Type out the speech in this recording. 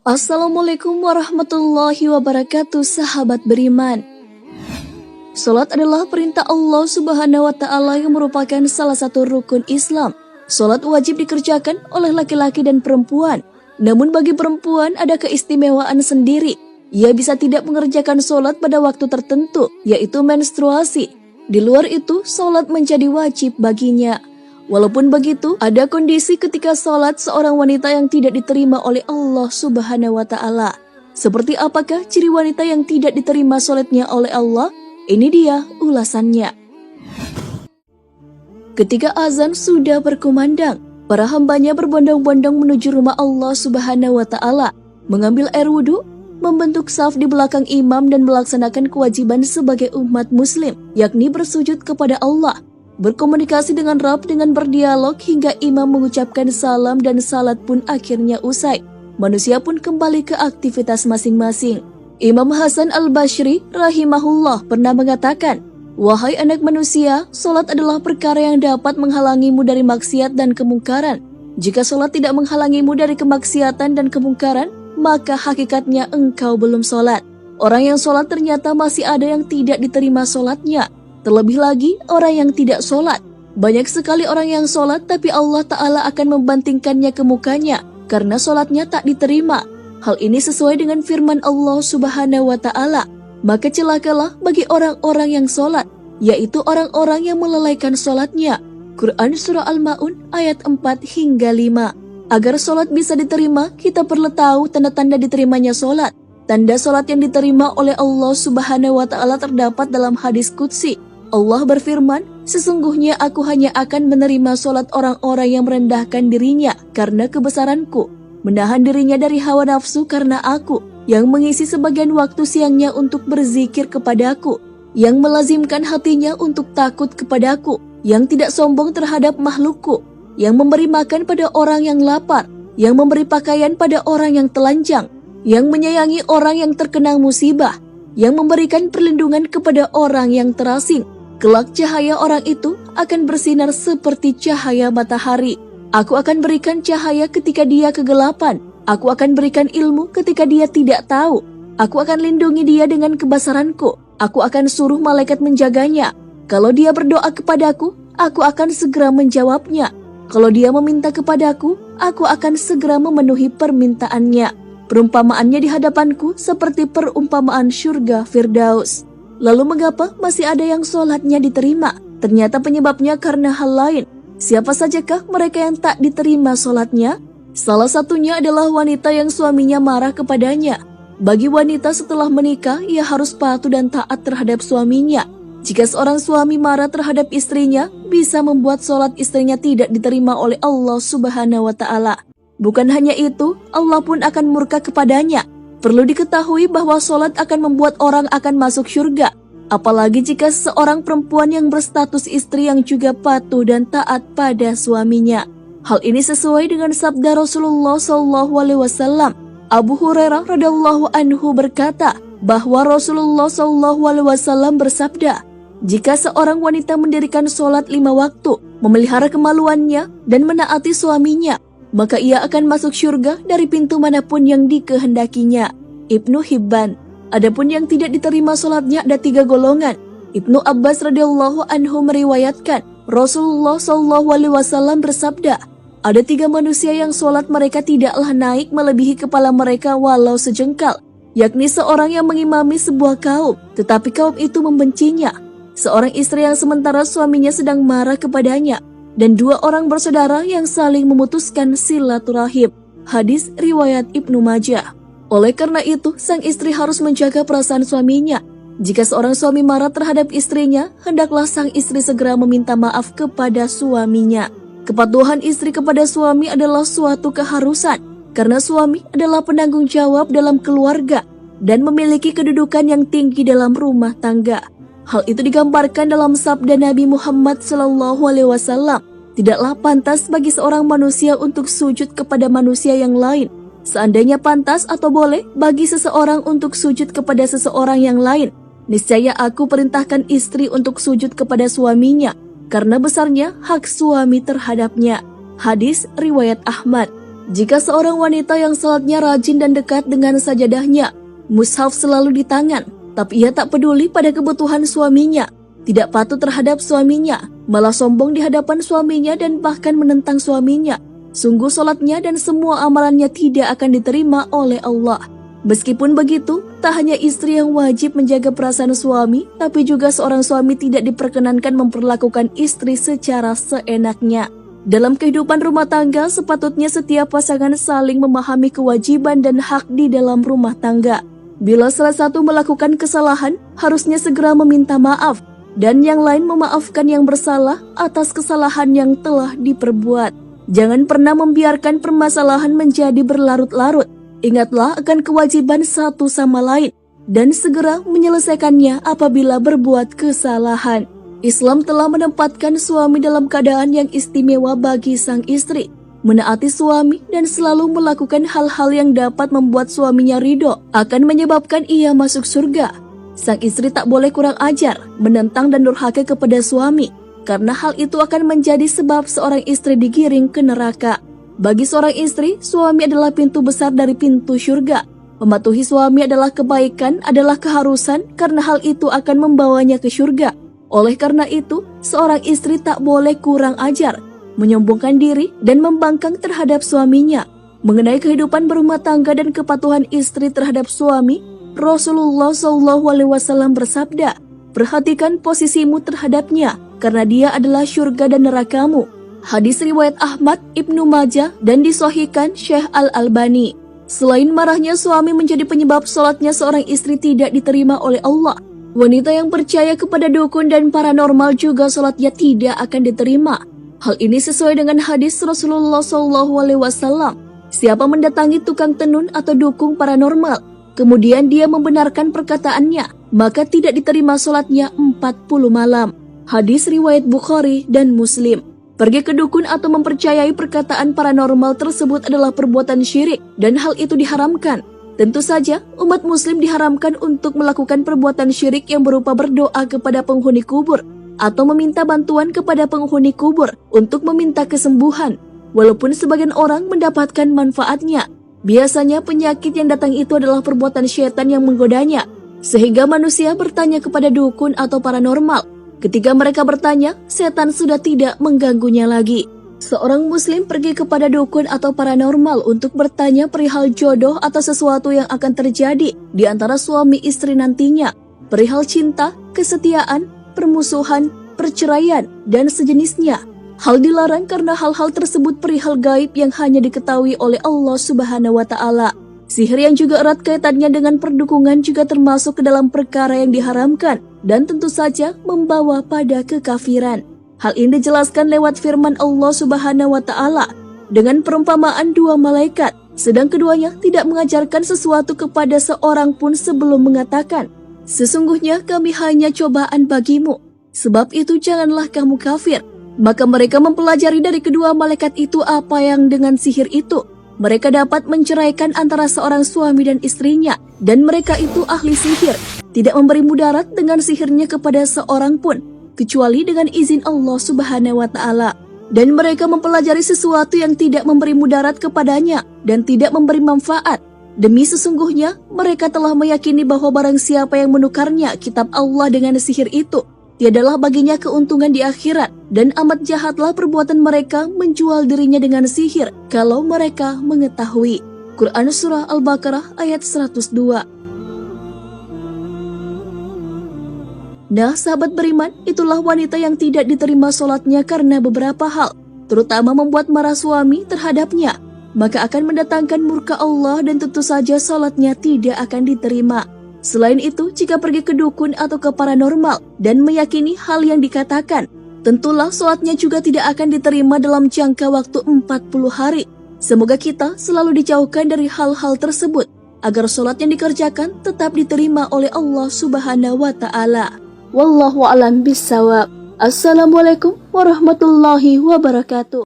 Assalamualaikum warahmatullahi wabarakatuh, sahabat beriman. Salat adalah perintah Allah Subhanahu wa Ta'ala yang merupakan salah satu rukun Islam. Salat wajib dikerjakan oleh laki-laki dan perempuan. Namun bagi perempuan ada keistimewaan sendiri. Ia bisa tidak mengerjakan salat pada waktu tertentu, yaitu menstruasi. Di luar itu, salat menjadi wajib baginya. Walaupun begitu, ada kondisi ketika salat seorang wanita yang tidak diterima oleh Allah Subhanahu wa Ta'ala. Seperti apakah ciri wanita yang tidak diterima salatnya oleh Allah? Ini dia ulasannya. Ketika azan sudah berkumandang, para hambanya berbondong-bondong menuju rumah Allah Subhanahu wa Ta'ala, mengambil air wudhu, membentuk saf di belakang imam dan melaksanakan kewajiban sebagai umat muslim, yakni bersujud kepada Allah, berkomunikasi dengan Rabb dengan berdialog hingga imam mengucapkan salam dan salat pun akhirnya usai. Manusia pun kembali ke aktivitas masing-masing. Imam Hasan al-Basri rahimahullah pernah mengatakan, "Wahai anak manusia, salat adalah perkara yang dapat menghalangimu dari maksiat dan kemungkaran. Jika salat tidak menghalangimu dari kemaksiatan dan kemungkaran, maka hakikatnya engkau belum salat." Orang yang salat ternyata masih ada yang tidak diterima salatnya. Terlebih lagi orang yang tidak sholat. Banyak sekali orang yang sholat tapi Allah Ta'ala akan membantingkannya ke mukanya karena sholatnya tak diterima. Hal ini sesuai dengan firman Allah Subhanahu wa Ta'ala. Maka celakalah bagi orang-orang yang sholat, yaitu orang-orang yang melalaikan sholatnya. Quran Surah Al-Ma'un ayat 4 hingga 5. Agar sholat bisa diterima, kita perlu tahu tanda-tanda diterimanya sholat. Tanda sholat yang diterima oleh Allah Subhanahu wa Ta'ala terdapat dalam hadis qudsi. Allah berfirman, "Sesungguhnya aku hanya akan menerima sholat orang-orang yang merendahkan dirinya karena kebesaranku, menahan dirinya dari hawa nafsu karena aku, yang mengisi sebagian waktu siangnya untuk berzikir kepadaku, yang melazimkan hatinya untuk takut kepadaku, yang tidak sombong terhadap makhlukku, yang memberi makan pada orang yang lapar, yang memberi pakaian pada orang yang telanjang, yang menyayangi orang yang terkena musibah, yang memberikan perlindungan kepada orang yang terasing. Kelak cahaya orang itu akan bersinar seperti cahaya matahari. Aku akan berikan cahaya ketika dia kegelapan. Aku akan berikan ilmu ketika dia tidak tahu. Aku akan lindungi dia dengan kebesaranku. Aku akan suruh malaikat menjaganya. Kalau dia berdoa kepadaku, aku akan segera menjawabnya. Kalau dia meminta kepadaku, aku akan segera memenuhi permintaannya. Perumpamaannya di hadapanku seperti perumpamaan syurga Firdaus." Lalu mengapa masih ada yang sholatnya diterima? Ternyata penyebabnya karena hal lain. Siapa sajakah mereka yang tak diterima sholatnya? Salah satunya adalah wanita yang suaminya marah kepadanya. Bagi wanita setelah menikah, ia harus patuh dan taat terhadap suaminya. Jika seorang suami marah terhadap istrinya, bisa membuat sholat istrinya tidak diterima oleh Allah Subhanahu wa Ta'ala. Bukan hanya itu, Allah pun akan murka kepadanya. Perlu diketahui bahwa sholat akan membuat orang akan masuk syurga. Apalagi jika seorang perempuan yang berstatus istri yang juga patuh dan taat pada suaminya. Hal ini sesuai dengan sabda Rasulullah SAW. Abu Hurairah radhiyallahu anhu berkata bahwa Rasulullah SAW bersabda, "Jika seorang wanita mendirikan sholat 5 waktu, memelihara kemaluannya dan menaati suaminya, maka ia akan masuk syurga dari pintu manapun yang dikehendakinya." Ibnu Hibban. Adapun yang tidak diterima sholatnya ada 3 golongan. Ibnu Abbas radhiyallahu anhu meriwayatkan, Rasulullah SAW bersabda, "Ada 3 manusia yang sholat mereka tidaklah naik melebihi kepala mereka walau sejengkal, yakni seorang yang mengimami sebuah kaum, tetapi kaum itu membencinya, seorang istri yang sementara suaminya sedang marah kepadanya, dan 2 orang bersaudara yang saling memutuskan silaturahim." Hadis riwayat Ibnu Majah. Oleh karena itu, sang istri harus menjaga perasaan suaminya. Jika seorang suami marah terhadap istrinya, hendaklah sang istri segera meminta maaf kepada suaminya. Kepatuhan istri kepada suami adalah suatu keharusan, karena suami adalah penanggung jawab dalam keluarga dan memiliki kedudukan yang tinggi dalam rumah tangga. Hal itu digambarkan dalam sabda Nabi Muhammad SAW. Tidaklah pantas bagi seorang manusia untuk sujud kepada manusia yang lain. Seandainya pantas atau boleh bagi seseorang untuk sujud kepada seseorang yang lain, niscaya aku perintahkan istri untuk sujud kepada suaminya, karena besarnya hak suami terhadapnya. Hadis riwayat Ahmad. Jika seorang wanita yang salatnya rajin dan dekat dengan sajadahnya, mushaf selalu di tangan, tapi ia tak peduli pada kebutuhan suaminya, tidak patuh terhadap suaminya, malah sombong di hadapan suaminya dan bahkan menentang suaminya, sungguh salatnya dan semua amalannya tidak akan diterima oleh Allah. Meskipun begitu, tak hanya istri yang wajib menjaga perasaan suami, tapi juga seorang suami tidak diperkenankan memperlakukan istri secara seenaknya. Dalam kehidupan rumah tangga, sepatutnya setiap pasangan saling memahami kewajiban dan hak di dalam rumah tangga. Bila salah satu melakukan kesalahan, harusnya segera meminta maaf, dan yang lain memaafkan yang bersalah atas kesalahan yang telah diperbuat. Jangan pernah membiarkan permasalahan menjadi berlarut-larut. Ingatlah akan kewajiban satu sama lain dan segera menyelesaikannya apabila berbuat kesalahan. Islam telah menempatkan suami dalam keadaan yang istimewa bagi sang istri, menaati suami dan selalu melakukan hal-hal yang dapat membuat suaminya ridho akan menyebabkan ia masuk surga. Sang istri tak boleh kurang ajar, menentang dan durhaka kepada suami, karena hal itu akan menjadi sebab seorang istri digiring ke neraka. Bagi seorang istri, suami adalah pintu besar dari pintu surga. Mematuhi suami adalah kebaikan, adalah keharusan, karena hal itu akan membawanya ke surga. Oleh karena itu, seorang istri tak boleh kurang ajar, menyombongkan diri dan membangkang terhadap suaminya. Mengenai kehidupan berumah tangga dan kepatuhan istri terhadap suami, Rasulullah SAW bersabda, "Perhatikan posisimu terhadapnya, karena dia adalah surga dan nerakamu." Hadis riwayat Ahmad, Ibnu Majah, dan disahihkan Syekh Al-Albani. Selain marahnya suami menjadi penyebab salatnya seorang istri tidak diterima oleh Allah, wanita yang percaya kepada dukun dan paranormal juga salatnya tidak akan diterima. Hal ini sesuai dengan hadis Rasulullah SAW. Siapa mendatangi tukang tenun atau dukun paranormal, kemudian dia membenarkan perkataannya, maka tidak diterima salatnya 40 malam. Hadis riwayat Bukhari dan Muslim. Pergi ke dukun atau mempercayai perkataan paranormal tersebut adalah perbuatan syirik dan hal itu diharamkan. Tentu saja, umat muslim diharamkan untuk melakukan perbuatan syirik yang berupa berdoa kepada penghuni kubur atau meminta bantuan kepada penghuni kubur untuk meminta kesembuhan. Walaupun sebagian orang mendapatkan manfaatnya, biasanya penyakit yang datang itu adalah perbuatan syaitan yang menggodanya, sehingga manusia bertanya kepada dukun atau paranormal. Ketika mereka bertanya, setan sudah tidak mengganggunya lagi. Seorang muslim pergi kepada dukun atau paranormal untuk bertanya perihal jodoh atau sesuatu yang akan terjadi di antara suami istri nantinya, perihal cinta, kesetiaan, permusuhan, perceraian, dan sejenisnya. Hal dilarang karena hal-hal tersebut perihal gaib yang hanya diketahui oleh Allah Subhanahu wa Ta'ala. Sihir yang juga erat kaitannya dengan perdukungan juga termasuk ke dalam perkara yang diharamkan dan tentu saja membawa pada kekafiran. Hal ini dijelaskan lewat firman Allah Subhanahu wa Ta'ala dengan perumpamaan dua malaikat, sedang keduanya tidak mengajarkan sesuatu kepada seorang pun sebelum mengatakan, "Sesungguhnya kami hanya cobaan bagimu, sebab itu janganlah kamu kafir." Maka mereka mempelajari dari kedua malaikat itu apa yang dengan sihir itu mereka dapat menceraikan antara seorang suami dan istrinya, dan mereka itu ahli sihir, tidak memberi mudarat dengan sihirnya kepada seorang pun, kecuali dengan izin Allah Subhanahu wa Ta'ala. Dan mereka mempelajari sesuatu yang tidak memberi mudarat kepadanya dan tidak memberi manfaat. Demi sesungguhnya, mereka telah meyakini bahwa barang siapa yang menukarnya kitab Allah dengan sihir itu, tiadalah baginya keuntungan di akhirat, dan amat jahatlah perbuatan mereka menjual dirinya dengan sihir kalau mereka mengetahui. Quran Surah Al-Baqarah ayat 102. Nah, sahabat beriman, itulah wanita yang tidak diterima sholatnya karena beberapa hal, terutama membuat marah suami terhadapnya, maka akan mendatangkan murka Allah dan tentu saja sholatnya tidak akan diterima. Selain itu, jika pergi ke dukun atau ke paranormal dan meyakini hal yang dikatakan, tentulah sholatnya juga tidak akan diterima dalam jangka waktu 40 hari. Semoga kita selalu dijauhkan dari hal-hal tersebut, agar sholat yang dikerjakan tetap diterima oleh Allah Subhanahu wa Ta'ala. Wallahu a'lam bishawab. Assalamualaikum warahmatullahi wabarakatuh.